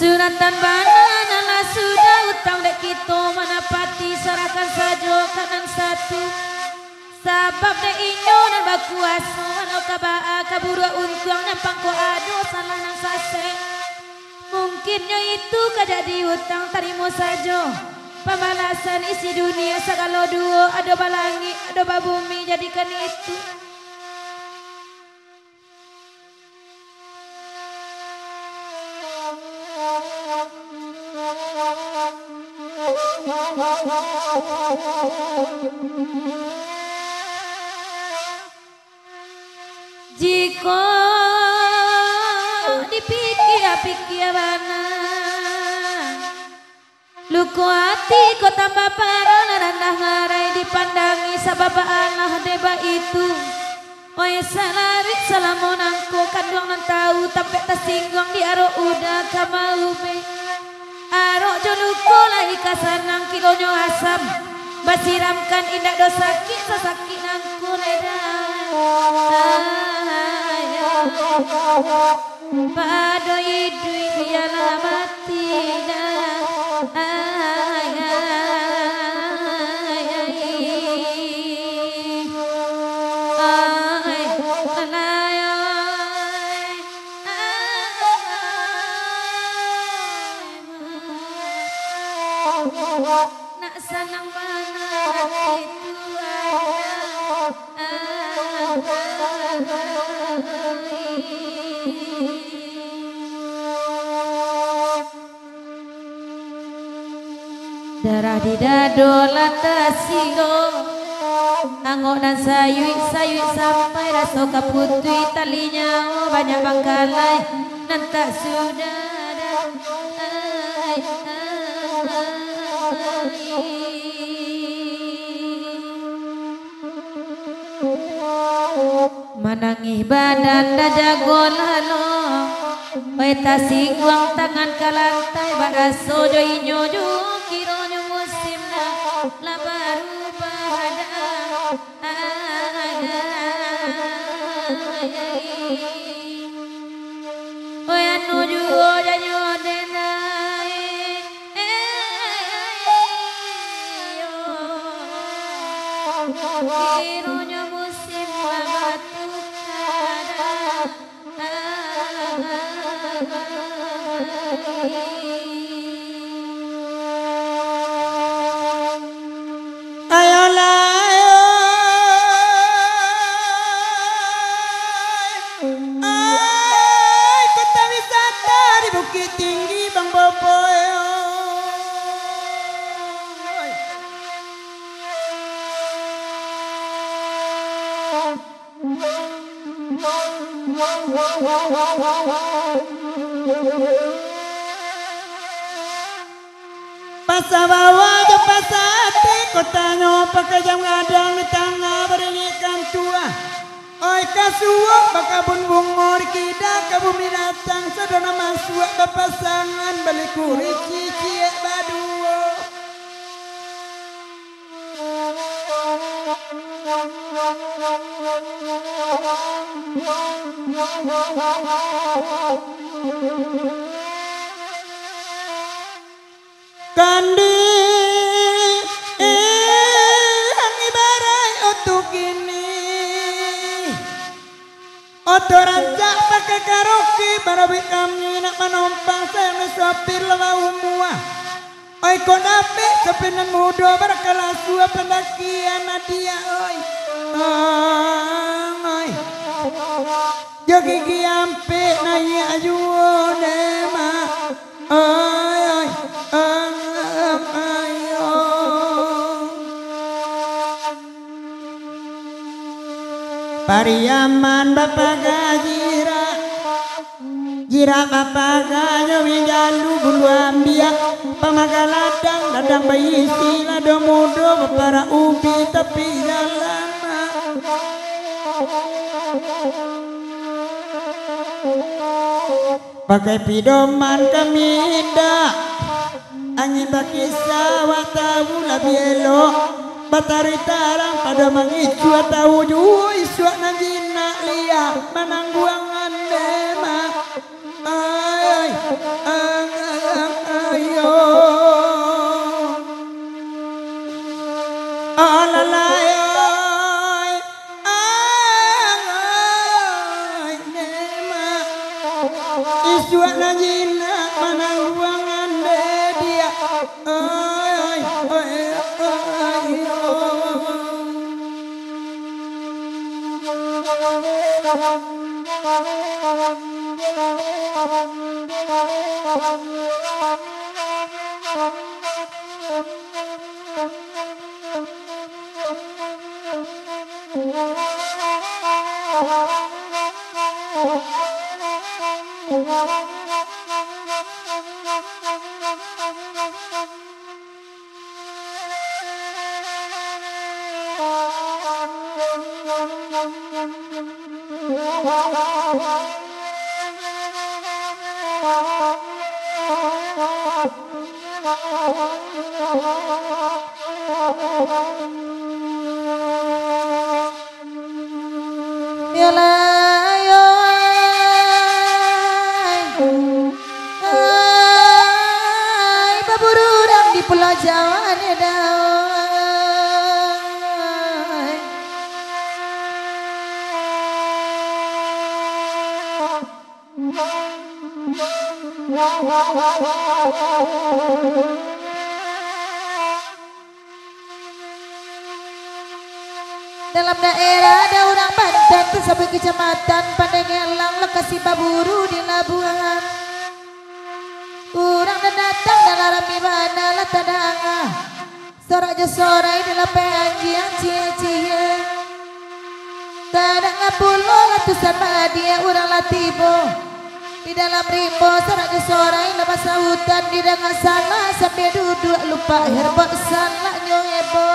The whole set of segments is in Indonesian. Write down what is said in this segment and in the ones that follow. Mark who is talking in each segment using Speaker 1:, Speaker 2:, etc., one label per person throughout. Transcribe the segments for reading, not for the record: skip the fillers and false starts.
Speaker 1: Suratan banana sudah utang dek kita manapati serahkan saja kanan satu sabab dek inyo dan bakuasa walau kabaa kaburu untung nyampang ko ado salah nang sase mungkinnya itu kajadi utang tarimo saja pembalasan isi dunia segala duo ada balangi ada babumi jadikan itu. Jika dipikir-pikir mana luku hati ko tambah parah rendah ngarai dipandangi sabab Allah deba itu oi salarit salamonangko kandung nan tahu tapi tersinggung di aro udah kamaume aro joluko lai kasanang kilonyo asam basiramkan indak dosa kita sakit nangku leda pada idui biarlah mati nak senang mana itu darah di dado lantas silo angok dan sayui sampai rasa kaputui talinya banyak bangkalai dan tak sudah manangih badan da jago lalo oi tasiguang tangan ke lantai baraso jo inyo jo kironyo musimna la baru pada oi anu jo janyo denai kironyo musim batu
Speaker 2: kota wisata di Bukit Tinggi Bang Boboy. Pasawawa jo pasate kotanya pakai jam ngadang di tangga beringikan tua. Oi kasuwa bakabun bungo dikida kabumi datang sadona masua bepasangan balik kuri cicie baduo. Kandi ibarai otuk ini oto rancak pakai karaoke barabi kami nak menompang saya sopir lawa umua oi konape sepinan muda berkala sua pendakian nadia oi oi jogi giampe naya ajuo dema Ay Pariaman Bapak Gajira Jira Bapak Gajo Wijalu Bulu Ambia Pamagaladang Ladang bayi sila domodo para ubi tapi lama pakai pidoman kami dah angin baki sawah tahu lebih elok batari tarang pada mengicu tahu jua isuak nanjina liya menangguangan dema ay ayo alalay ay dema isuak nanjina menangguangan dia
Speaker 1: Baburudang di Pulau Jawa dalam daerah ada orang Banten sampai kecamatan Pandengelang lokasi Baburu di Labuhan kurang dan datang dalam rami mana lah tadanga sorak je sorai dalam pengajian cie-cie tadang ngapulo ratusan dia orang latibo di dalam rimbo sorak je sorai lepas sautan di dengan salah sampai duduk lupa herbak salah nyebo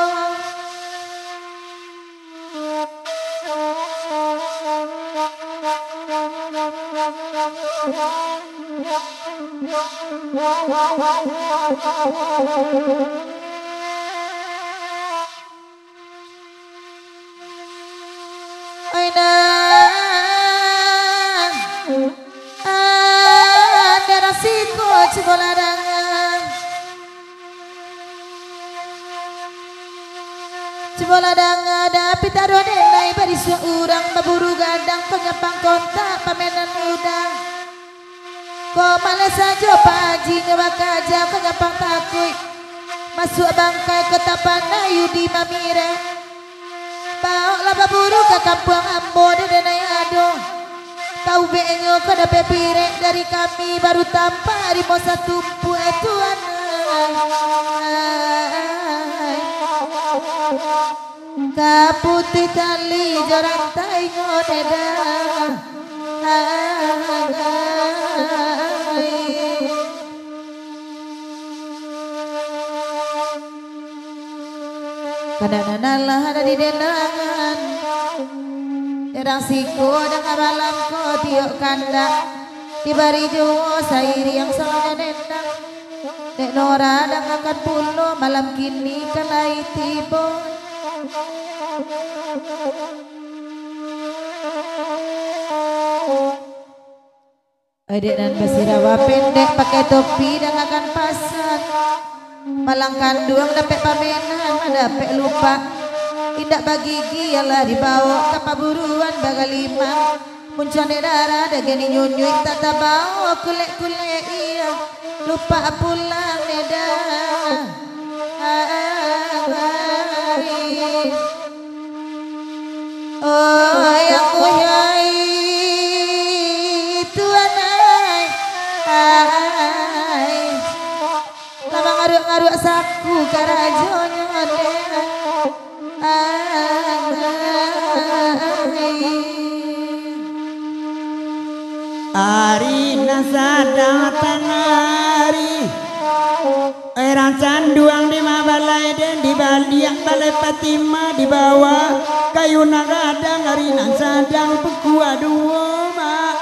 Speaker 1: ada resiko sekolah dangan sekolah dangan tapi taruh denai bari seorang baburu gadang penyapang kontak pamenan udang kok malah saja paji ngewakaja penyapang takui masuk bangkai kota Panai Yudi Mamire bawa baburu ke kampung Ambo denai ado tahu benyo kada pepire dari kami baru tanpa di mosa tumpu itu kaputi tali jorang taingo deda kadang-kadang ada di dendangan Erang siku ada kabalam ko tiok kanda di bari jowo sairi yang selalu dendang Nek Nora dan akan pulo malam kini kalai tibo Adik dan basirawa pendek pakai topi dan akan pasar malang kandung dapat pamenan dapat lupa tidak bagi gialah dibawa ke paburuan bagalima muncane darah dagani nyunyui tata bawa kulek-kulek iya lupa pulang neda oh yang kuyai tuanai Maru saku karajonyo
Speaker 2: Ari nasadang tanari Erang canduang di mabalai dan di baliak balai patima di bawah kayu nagadang ari nasadang pekua dua mak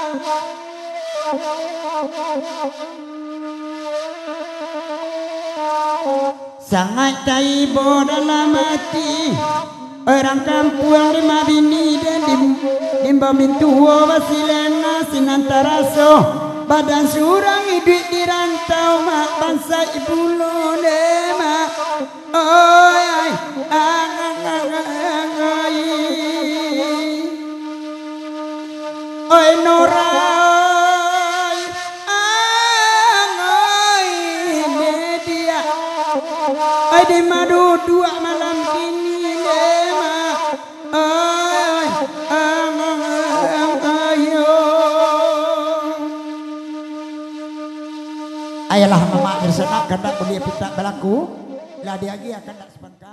Speaker 2: sangat taibo dalam hati orang kampung lima bini dan dimba mintuo wasilena sinantaraso badan surang hidup di rantau mak bangsa ibu lone mak oi ai oi Nora media oi di madu dua malam kini lema oi ayalah mama bersenak kendak beli pita belaku lah dia akan tak sepanjang